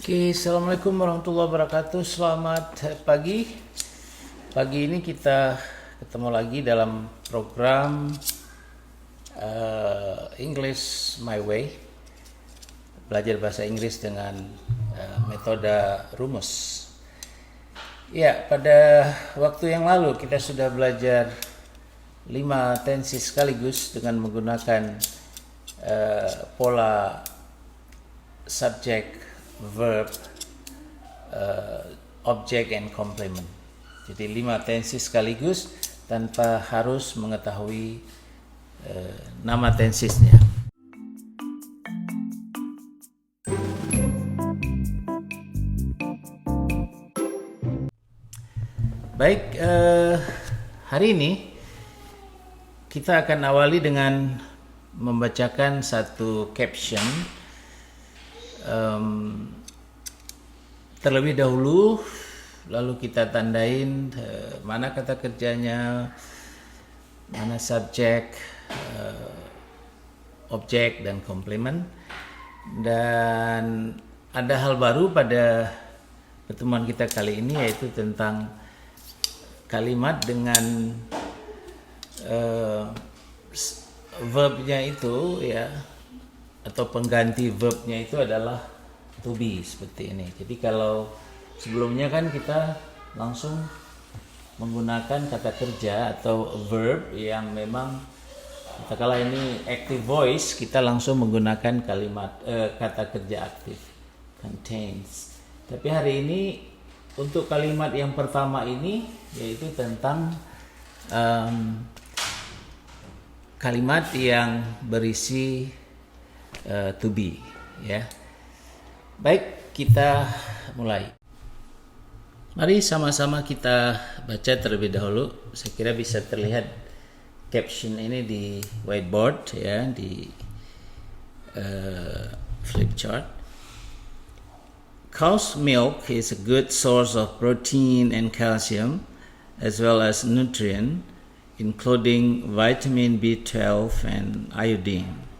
Oke, assalamualaikum warahmatullahi wabarakatuh. Selamat pagi. Pagi ini kita ketemu lagi dalam program English My Way, belajar bahasa Inggris dengan metode rumus. Ya, pada waktu yang lalu kita sudah belajar 5 tensi sekaligus dengan menggunakan pola subject, verb, object, and complement. Jadi 5 tensi sekaligus tanpa harus mengetahui nama tensisnya. Baik, hari ini kita akan awali dengan membacakan satu caption. Terlebih dahulu, lalu kita tandain mana kata kerjanya, mana subjek, objek, dan komplement. Dan ada hal baru pada pertemuan kita kali ini, yaitu tentang kalimat dengan verbnya itu, ya, atau pengganti verbnya itu adalah to be, seperti ini. Jadi kalau sebelumnya kan kita langsung menggunakan kata kerja atau verb yang memang katakanlah ini active voice, kita langsung menggunakan kalimat kata kerja aktif, contains. Tapi hari ini untuk kalimat yang pertama ini, yaitu tentang kalimat yang berisi to be, ya. Baik, kita mulai. Mari sama-sama kita baca terlebih dahulu. Saya kira bisa terlihat caption ini di whiteboard, ya, di flip chart. Cow's milk is a good source of protein and calcium, as well as nutrient, including vitamin B12 and iodine.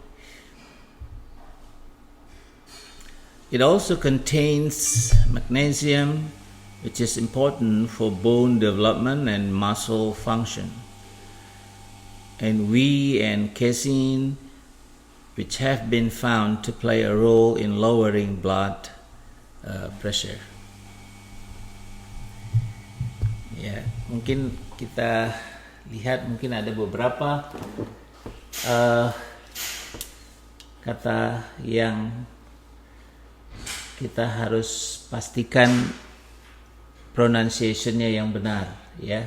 It also contains magnesium, which is important for bone development and muscle function, and whey and casein, which have been found to play a role in lowering blood pressure. Ya, mungkin kita lihat, mungkin ada beberapa kata yang kita harus pastikan pronunciation-nya yang benar, ya.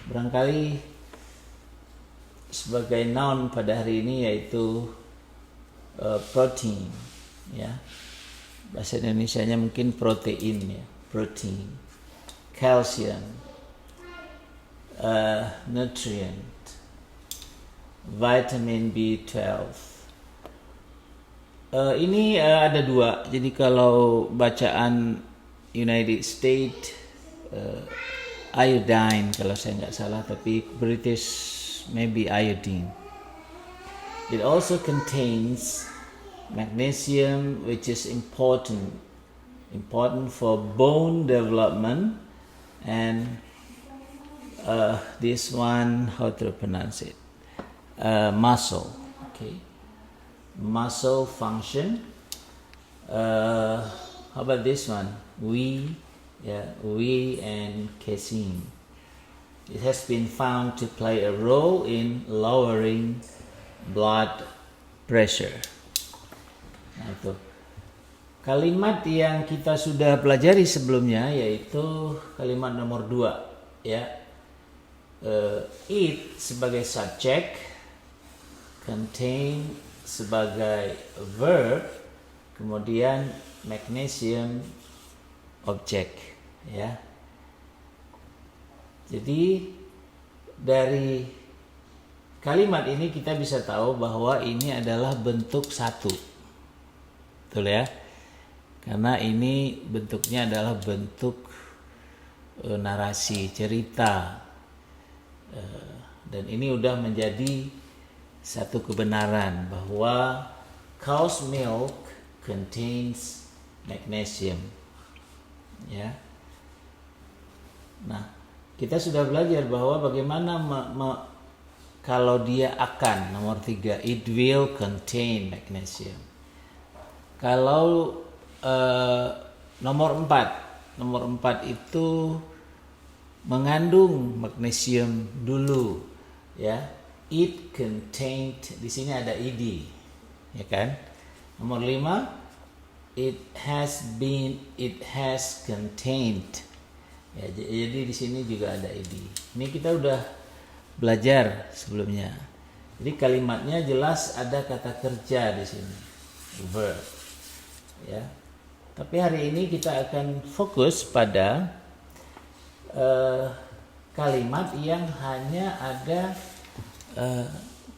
Barangkali sebagai noun pada hari ini yaitu protein, ya. Bahasa Indonesianya mungkin protein, ya, protein. Calcium, nutrient, vitamin B12. Ini ada dua. Jadi kalau bacaan United States iodine kalau saya nggak salah, tapi British maybe iodine. It also contains magnesium, which is important for bone development, and this one, how to pronounce it, muscle, okay, muscle function. How about this one, whey, yeah, whey and casein. It has been found to play a role in lowering blood pressure. Nah, itu kalimat yang kita sudah pelajari sebelumnya, yaitu kalimat nomor 2, ya. Eat sebagai subjek, contain sebagai verb, kemudian magnesium objek, ya. Jadi dari kalimat ini kita bisa tahu bahwa ini adalah bentuk satu, betul ya? Karena ini bentuknya adalah bentuk narasi, cerita, dan ini udah menjadi satu kebenaran bahwa cow's milk contains magnesium. Ya. Nah, kita sudah belajar bahwa bagaimana kalau dia akan, nomor 3, it will contain magnesium. Kalau nomor 4 itu mengandung magnesium dulu, ya. It contained, di sini ada ed, ya kan? Nomor 5, it has contained. Ya, jadi di sini juga ada ed. Ini kita udah belajar sebelumnya. Jadi kalimatnya jelas ada kata kerja di sini, verb. Ya. Tapi hari ini kita akan fokus pada kalimat yang hanya ada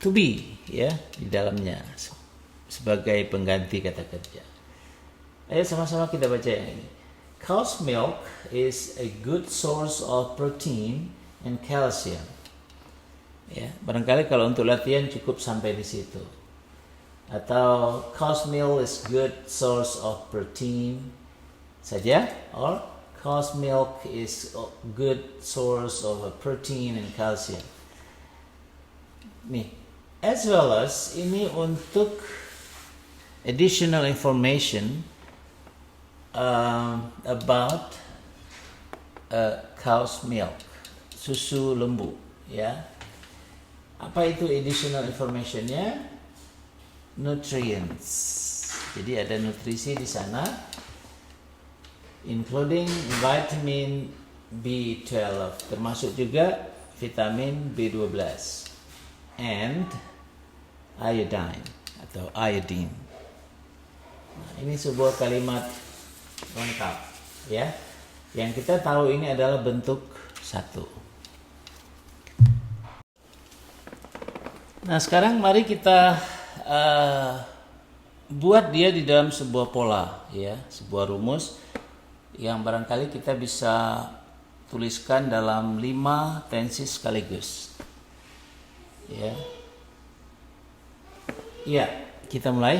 to be, ya, di dalamnya sebagai pengganti kata kerja. Ayo sama-sama kita baca yang ini. Cow's milk is a good source of protein and calcium. Ya, barangkali kalau untuk latihan cukup sampai di situ. Atau cow's milk is good source of protein saja, or cow's milk is a good source of protein and calcium. Nih, as well as ini untuk additional information about cow's milk, susu lembu, ya. Apa itu additional informationnya? Nutrients. Jadi ada nutrisi di sana, including vitamin B12, termasuk juga vitamin B12 and iodine atau iodine. Nah, ini sebuah kalimat lengkap, ya. Yang kita tahu ini adalah bentuk 1. Nah, sekarang mari kita buat dia di dalam sebuah pola, ya, sebuah rumus yang barangkali kita bisa tuliskan dalam 5 tensi sekaligus. Ya. Ya, kita mulai.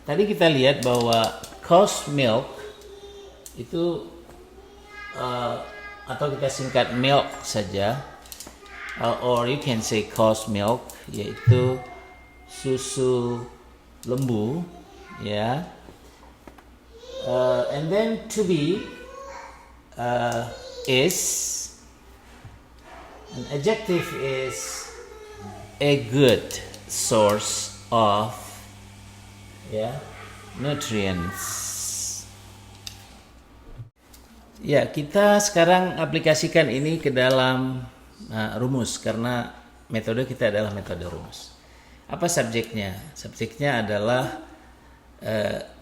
Tadi kita lihat bahwa cow's milk itu atau kita singkat milk saja, or you can say cow's milk, yaitu susu lembu, ya. And then to be is, an adjective is a good source of, ya, nutrients. Ya, kita sekarang aplikasikan ini ke dalam rumus, karena metode kita adalah metode rumus. Apa subjeknya? Subjeknya adalah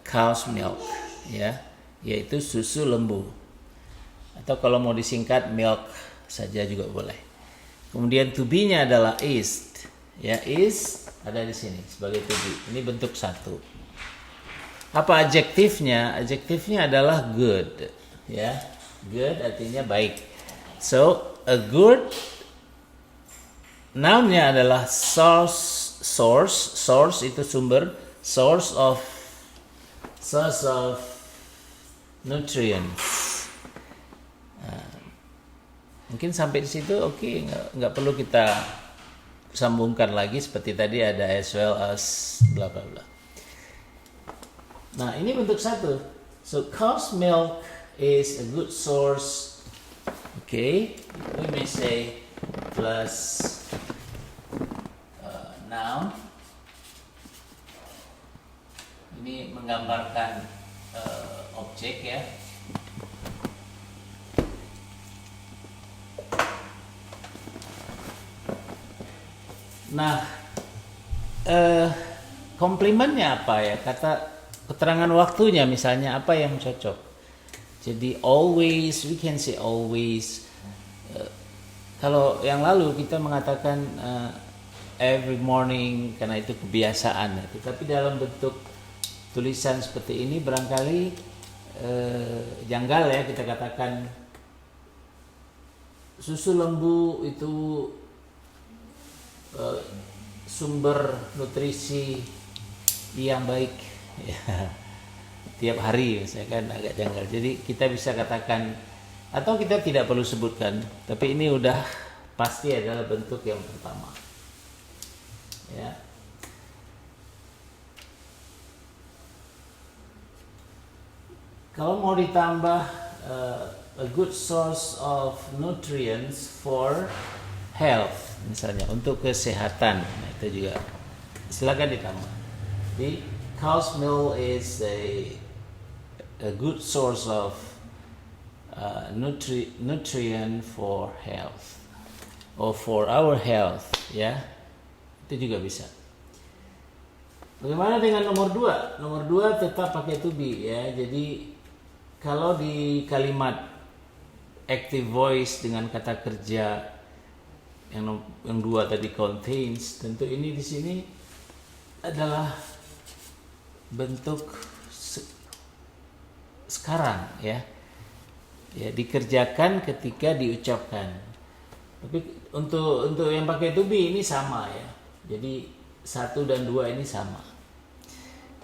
cow's milk, ya, yaitu susu lembu. Atau kalau mau disingkat milk saja juga boleh. Kemudian to be-nya adalah is, ya, is ada di sini sebagai to be. Ini bentuk 1. Apa adjektifnya? Adjektifnya adalah good, ya. Good artinya baik. So a good, noun-nya adalah source itu sumber, source of nutrients. Mungkin sampai di situ oke, nggak perlu kita sambungkan lagi seperti tadi ada as well as bla bla bla. Nah, ini bentuk 1. So cow's milk is a good source. Okay, we may say plus noun. Ini menggambarkan objek, ya. Nah, komplimennya apa, ya? Kata keterangan waktunya misalnya apa yang cocok. Jadi always, we can say always. Kalau yang lalu kita mengatakan every morning karena itu kebiasaan. Tetapi dalam bentuk tulisan seperti ini barangkali janggal, ya, kita katakan susu lembu itu sumber nutrisi yang baik ya, tiap hari misalnya kan agak janggal. Jadi kita bisa katakan atau kita tidak perlu sebutkan, tapi ini udah pasti adalah bentuk yang pertama. Ya. Kalau mau ditambah a good source of nutrients for health misalnya untuk kesehatan, nah itu juga silakan ditambah. Jadi cow's milk is a good source of nutrient for health or for our health, ya itu juga bisa. Bagaimana dengan nomor 2? Nomor 2 tetap pakai to be ya. Jadi kalau di kalimat active voice dengan kata kerja yang 2 tadi contains, tentu ini di sini adalah bentuk sekarang ya. Ya, dikerjakan ketika diucapkan. Tapi untuk yang pakai to be ini sama ya. Jadi 1 dan 2 ini sama.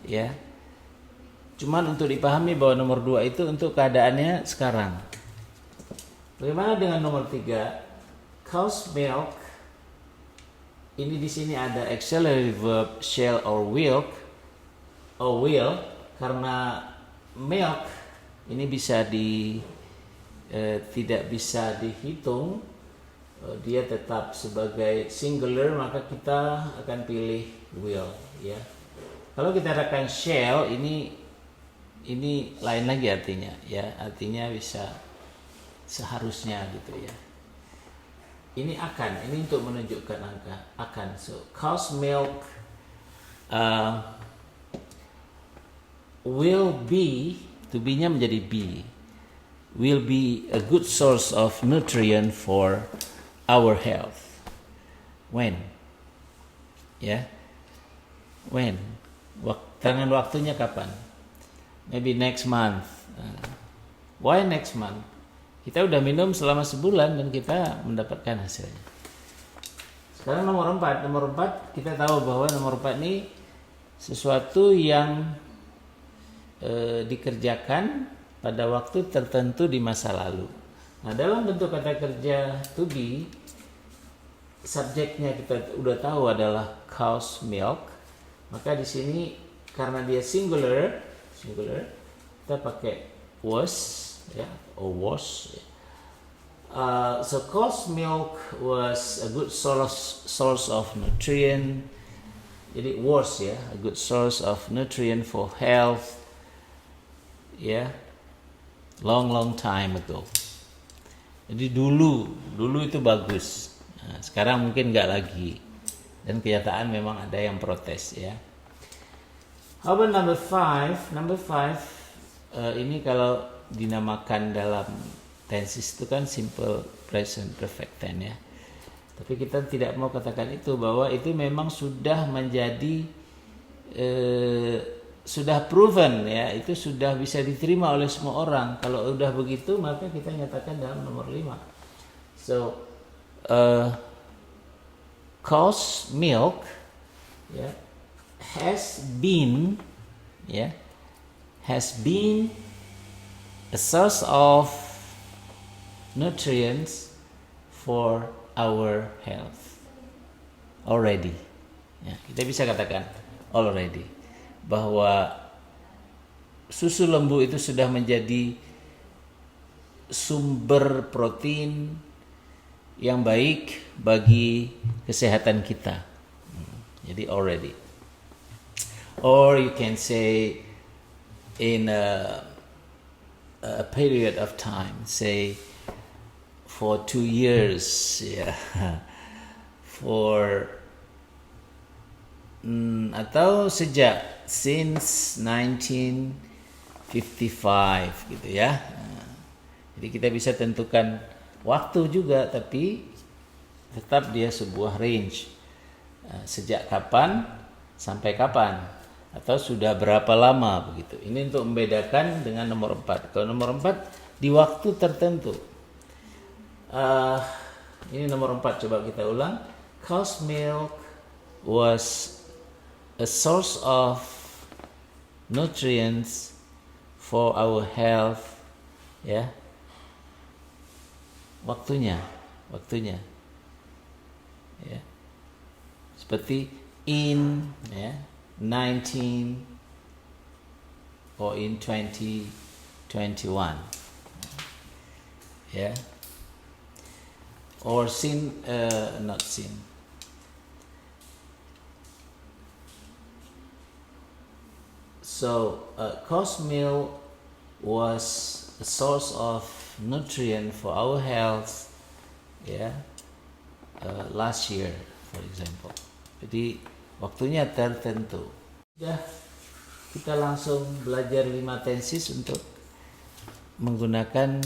Ya. Cuman untuk dipahami bahwa nomor 2 itu untuk keadaannya sekarang. Bagaimana dengan nomor 3? Cow's milk. Ini di sini ada auxiliary verb shall or will karena milk ini bisa tidak bisa dihitung, dia tetap sebagai singular, maka kita akan pilih will ya. Kalau kita katakan shall ini lain lagi artinya ya, artinya bisa seharusnya gitu ya. Ini akan, ini untuk menunjukkan angka akan. So cow's milk will be, to be-nya menjadi be, will be a good source of nutrient for our health. When? Ya. When? Tangan waktunya kapan? Maybe next month. Why next month? Kita udah minum selama sebulan dan kita mendapatkan hasilnya. Sekarang nomor 4. Nomor 4 kita tahu bahwa nomor 4 ini sesuatu yang dikerjakan pada waktu tertentu di masa lalu. Nah, dalam bentuk kata kerja to be, subjeknya kita udah tahu adalah cow's milk. Maka di sini karena dia singular kita pakai was ya, or was. So cow's milk was a good source of nutrient. Jadi was ya, a good source of nutrient for health. Ya, long time ago. Jadi dulu itu bagus. Nah, sekarang mungkin nggak lagi. Dan kenyataan memang ada yang protes ya. How about number 5? Number 5 ini kalau dinamakan dalam tenses itu kan simple present perfect tense ya. Tapi kita tidak mau katakan itu, bahwa itu memang sudah menjadi sudah proven ya, itu sudah bisa diterima oleh semua orang. Kalau udah begitu maka kita nyatakan dalam nomor 5. So cow's milk ya, has been a source of nutrients for our health already ya, kita bisa katakan already bahwa susu lembu itu sudah menjadi sumber protein yang baik bagi kesehatan kita. Jadi already. Or you can say in a period of time, say for 2 years, yeah, atau sejak since 1955 gitu ya. Jadi kita bisa tentukan waktu juga, tapi tetap dia sebuah range. Sejak kapan sampai kapan, atau sudah berapa lama begitu. Ini untuk membedakan dengan nomor 4. Kalau nomor 4 di waktu tertentu. Ini nomor 4, coba kita ulang. Cow's milk was a source of nutrients for our health, ya. Waktunya, ya. Seperti in, ya, 19 or in 2021, ya. Or not sin. So, course meal was a source of nutrient for our health, yeah, last year, for example. Jadi waktunya tertentu. Ya, kita langsung belajar 5 tenses untuk menggunakan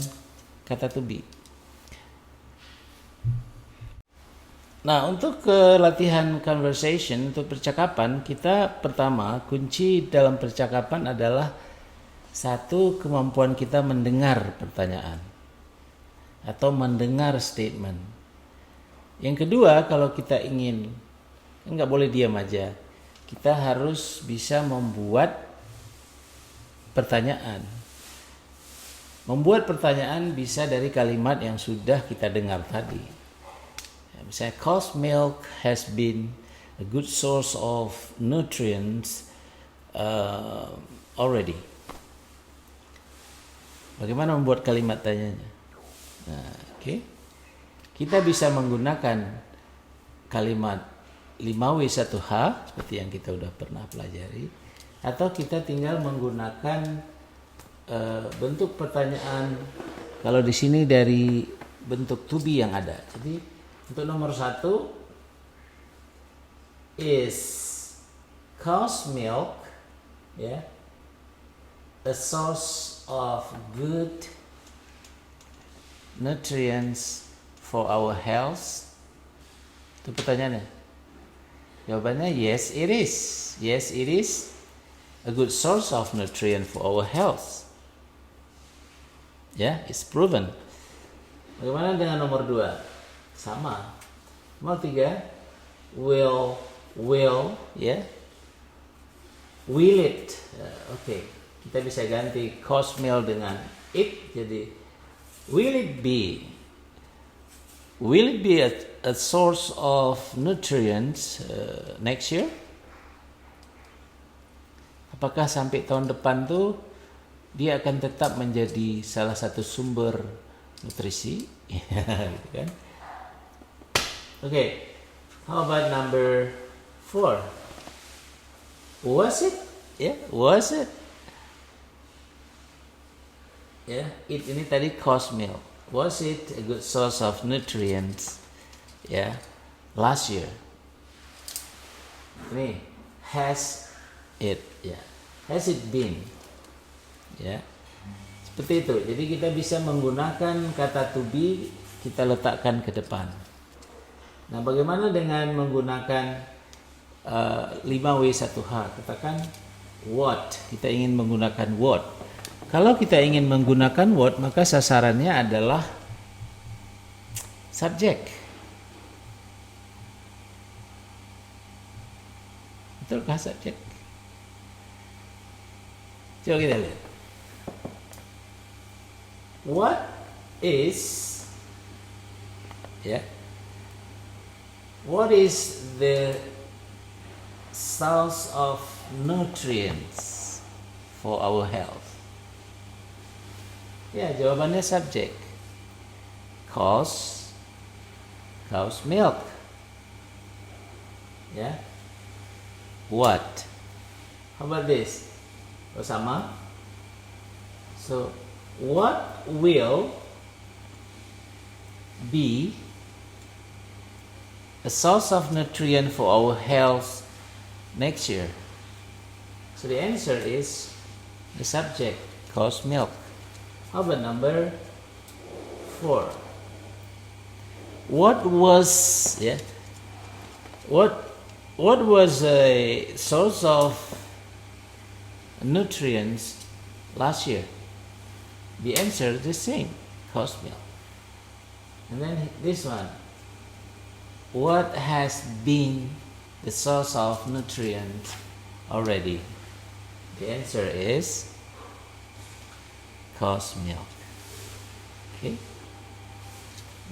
kata to be. Nah, untuk latihan conversation, untuk percakapan, kita pertama, kunci dalam percakapan adalah satu, kemampuan kita mendengar pertanyaan atau mendengar statement. Yang kedua, kalau kita ingin, nggak boleh diam aja, kita harus bisa membuat pertanyaan. Membuat pertanyaan bisa dari kalimat yang sudah kita dengar tadi. Misalnya, cow's milk has been a good source of nutrients already. Bagaimana membuat kalimat tanyanya? Nah, okay. Kita bisa menggunakan kalimat 5W1H seperti yang kita udah pernah pelajari, atau kita tinggal menggunakan bentuk pertanyaan. Kalau di sini dari bentuk to be yang ada. Jadi untuk nomor 1, is cow's milk, ya, a source of good nutrients for our health? Itu pertanyaannya. Jawabannya yes it is. Yes it is a good source of nutrient for our health. Ya, it's proven. Bagaimana dengan nomor 2? Sama. Nomor 3, will, ya. Will it. Oke. Kita bisa ganti cow's milk dengan it, jadi will it be a source of nutrients next year? Apakah sampai tahun depan tuh dia akan tetap menjadi salah satu sumber nutrisi? Gitu kan? Okay, how about number 4? Was it? Yeah, was it? Yeah, it ini tadi cow's milk. Was it a good source of nutrients? Yeah, last year. Ini has it? Yeah, has it been? Ya, seperti itu. Jadi kita bisa menggunakan kata to be, kita letakkan ke depan. Nah, bagaimana dengan menggunakan 5W1H? Katakan what. Kita ingin menggunakan what. Kalau kita ingin menggunakan what, maka sasarannya adalah subjek. Betulkah subjek? Coba kita lihat. What is, ya, what is the source of nutrients for our health? Ya, jawabannya subjek. Cow's milk. Ya. What? How about this? Oh, sama. So, what will be a source of nutrient for our health next year? So the answer is the subject, cow's milk. How about number 4? What was a source of nutrients last year? The answer is the same, cow's milk. And then this one. What has been the source of nutrients already? The answer is cow's milk. Okay.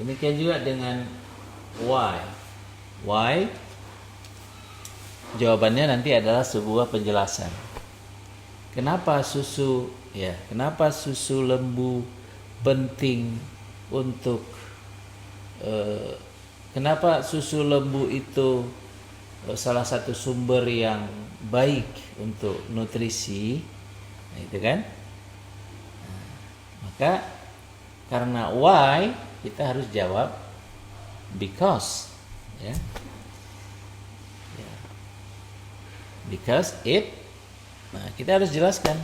Demikian juga dengan why. Why? Jawabannya nanti adalah sebuah penjelasan. Kenapa susu lembu penting untuk kenapa susu lembu itu salah satu sumber yang baik untuk nutrisi, nah, itu kan? Maka karena why kita harus jawab because, ya. Because nah kita harus jelaskan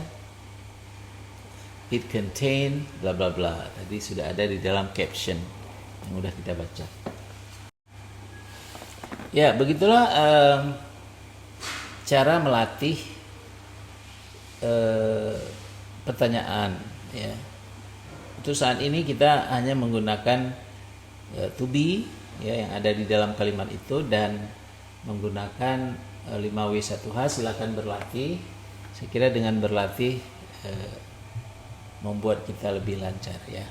it contain bla bla bla. Tadi sudah ada di dalam caption yang udah kita baca. Ya, begitulah cara melatih pertanyaan, ya. Untuk saat ini kita hanya menggunakan to be, ya, yang ada di dalam kalimat itu dan menggunakan 5W1H. Silakan berlatih. Saya kira dengan berlatih membuat kita lebih lancar, ya.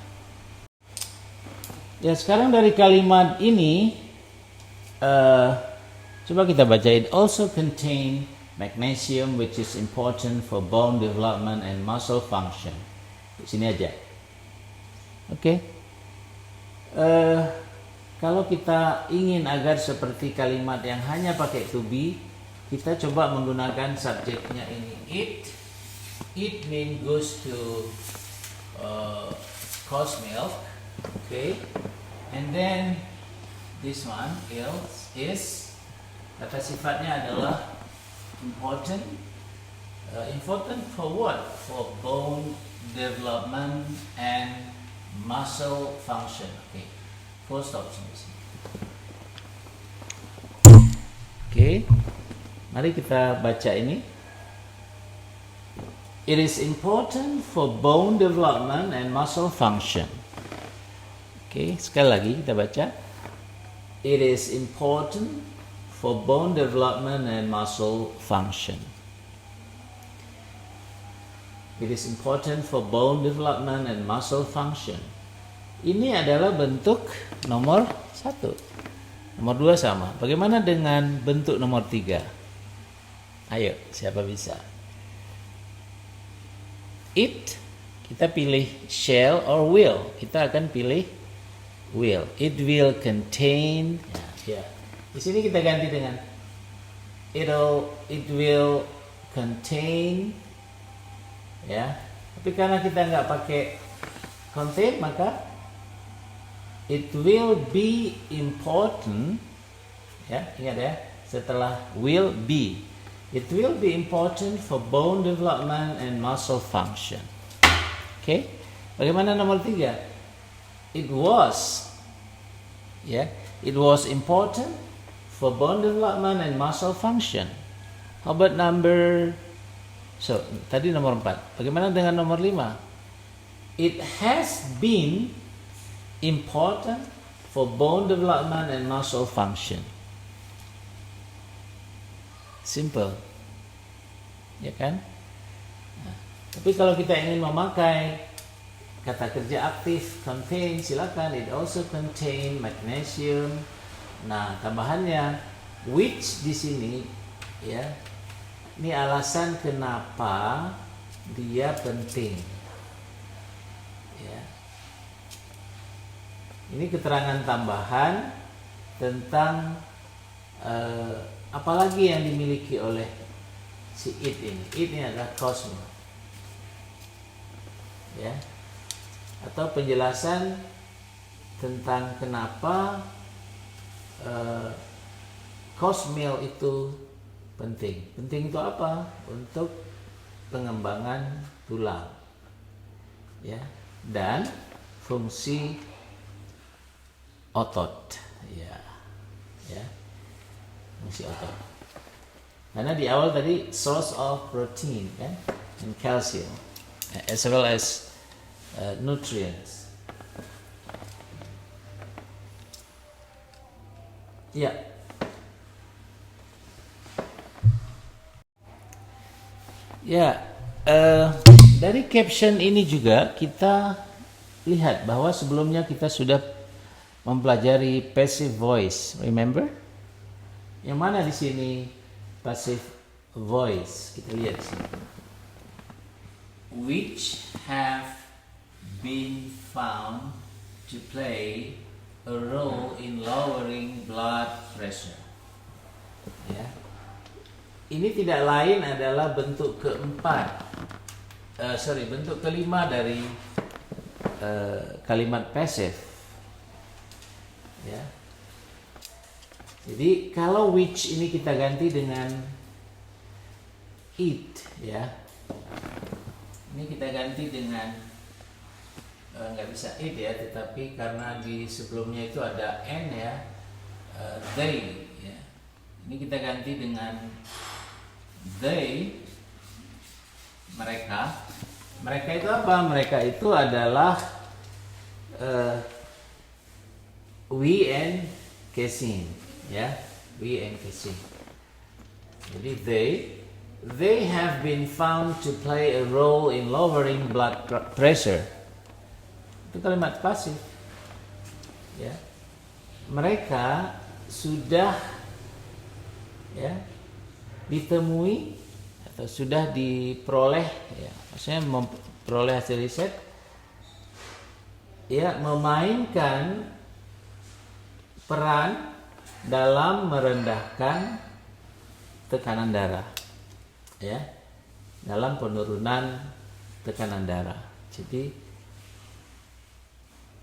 Ya, sekarang dari kalimat ini coba kita baca. It also contain magnesium which is important for bone development and muscle function. Di sini aja. Oke. Kalau kita ingin agar seperti kalimat yang hanya pakai to be, kita coba menggunakan subjeknya ini. It mean goes to cow's milk, okay, and then this one is kata sifatnya adalah important. Important for what? For bone development and muscle function. Okay, full stop sampai sini. Okay. Mari kita baca ini. It is important for bone development and muscle function. Oke, sekali lagi kita baca. It is important for bone development and muscle function. It is important for bone development and muscle function. Ini adalah bentuk nomor 1. Nomor 2 sama. Bagaimana dengan bentuk nomor 3? Ayo, siapa bisa? It, kita pilih shall or will. Kita akan pilih will. It will contain. Ya. Di sini kita ganti dengan it will contain. Ya. Tapi karena kita nggak pakai contain, maka it will be important. Ya, ingat ya. Setelah will be. It will be important for bone development and muscle function. Okay? Bagaimana nomor 3? It was. Yeah, it was important for bone development and muscle function. How about tadi nomor 4. Bagaimana dengan nomor 5? It has been important for bone development and muscle function. Simple, ya kan? Nah, tapi kalau kita ingin memakai kata kerja aktif contain, silakan. It also contain magnesium. Nah, tambahannya which di sini, ya. Ini alasan kenapa dia penting. Ya. Ini keterangan tambahan tentang apalagi yang dimiliki oleh si it ini. It ini adalah cow's milk. Ya. Atau penjelasan tentang kenapa cow's milk itu penting. Penting itu apa? Untuk pengembangan tulang. Ya. Dan fungsi otot. Ya. Ya. Fungsi otot. Karena di awal tadi source of protein, kan, and calcium, as well as nutrients. Ya. Ya, dari caption ini juga kita lihat bahwa sebelumnya kita sudah mempelajari passive voice, remember? Yang mana di sini passive voice? Kita lihat di sini. Which have been found to play a role in lowering blood pressure. Ya. Ini tidak lain adalah bentuk bentuk kelima dari kalimat passive. Ya. Jadi kalau which ini kita ganti dengan it, ya. Ini kita ganti dengan nggak bisa it ya, tetapi karena di sebelumnya itu ada n ya, they ya. Ini kita ganti dengan they, mereka itu apa? Mereka itu adalah we and Casey ya, we and Casey. Jadi they have been found to play a role in lowering blood pressure. Itu kalimat pasif. Ya. Mereka sudah ya ditemui atau sudah diperoleh ya, maksudnya memperoleh hasil riset ya, memainkan peran dalam merendahkan tekanan darah ya, dalam penurunan tekanan darah. Jadi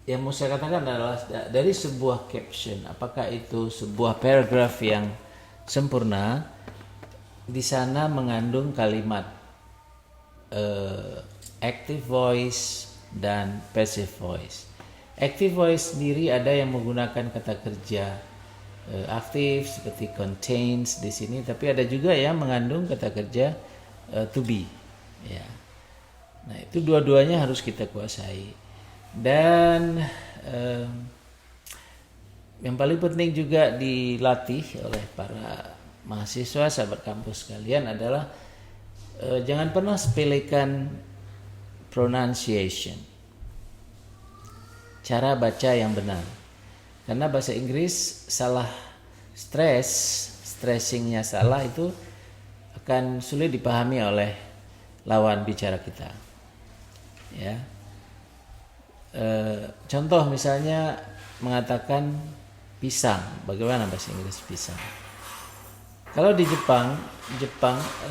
yang mau saya katakan adalah dari sebuah caption, apakah itu sebuah paragraf yang sempurna, di sana mengandung kalimat active voice dan passive voice. Active voice sendiri ada yang menggunakan kata kerja aktif seperti contains di sini, tapi ada juga yang mengandung kata kerja to be. Ya. Nah itu dua-duanya harus kita kuasai. Dan yang paling penting juga dilatih oleh para mahasiswa, sahabat kampus sekalian adalah jangan pernah sepelekan pronunciation, cara baca yang benar. Karena bahasa Inggris salah stressingnya salah itu akan sulit dipahami oleh lawan bicara kita. Ya. Contoh misalnya mengatakan pisang, bagaimana bahasa Inggris pisang? Kalau di Jepang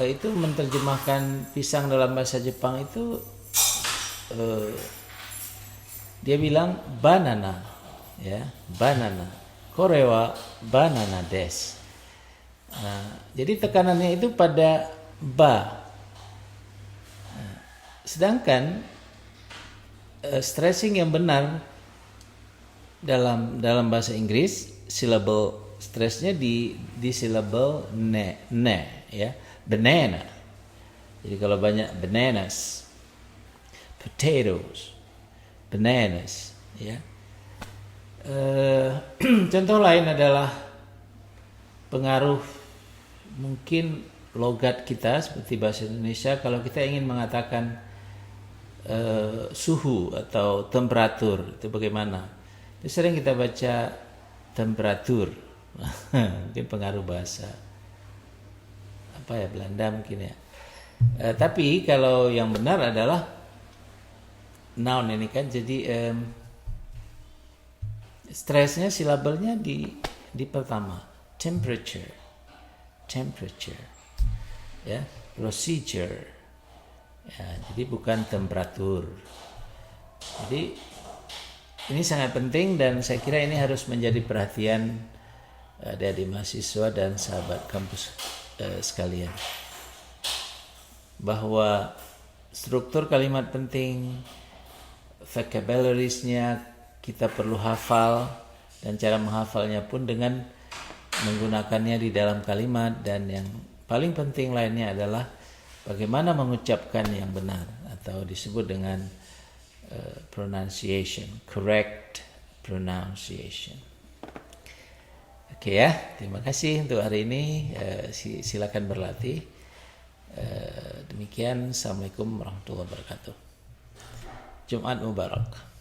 itu menerjemahkan pisang dalam bahasa Jepang itu dia bilang banana, ya, banana. Korewa banana des. Jadi tekanannya itu pada ba. Sedangkan stressing yang benar dalam bahasa Inggris, syllable stressnya di syllable ne ya, banana. Jadi kalau banyak bananas, potatoes, bananas ya. Contoh lain adalah pengaruh mungkin logat kita seperti bahasa Indonesia. Kalau kita ingin mengatakan suhu atau temperatur itu bagaimana? Itu sering kita baca temperatur. Mungkin pengaruh bahasa apa ya, Belanda mungkin ya. Tapi kalau yang benar adalah noun ini kan, jadi stresnya silabelnya di pertama, temperature ya, procedure ya, jadi bukan temperatur. Jadi ini sangat penting dan saya kira ini harus menjadi perhatian adik-adik mahasiswa dan sahabat kampus sekalian, bahwa struktur kalimat penting, vocabularies-nya kita perlu hafal, dan cara menghafalnya pun dengan menggunakannya di dalam kalimat, dan yang paling penting lainnya adalah bagaimana mengucapkan yang benar atau disebut dengan pronunciation, correct pronunciation. Oke ya, terima kasih untuk hari ini. Silakan berlatih. Demikian, assalamualaikum warahmatullahi wabarakatuh. Jumat Mubarak.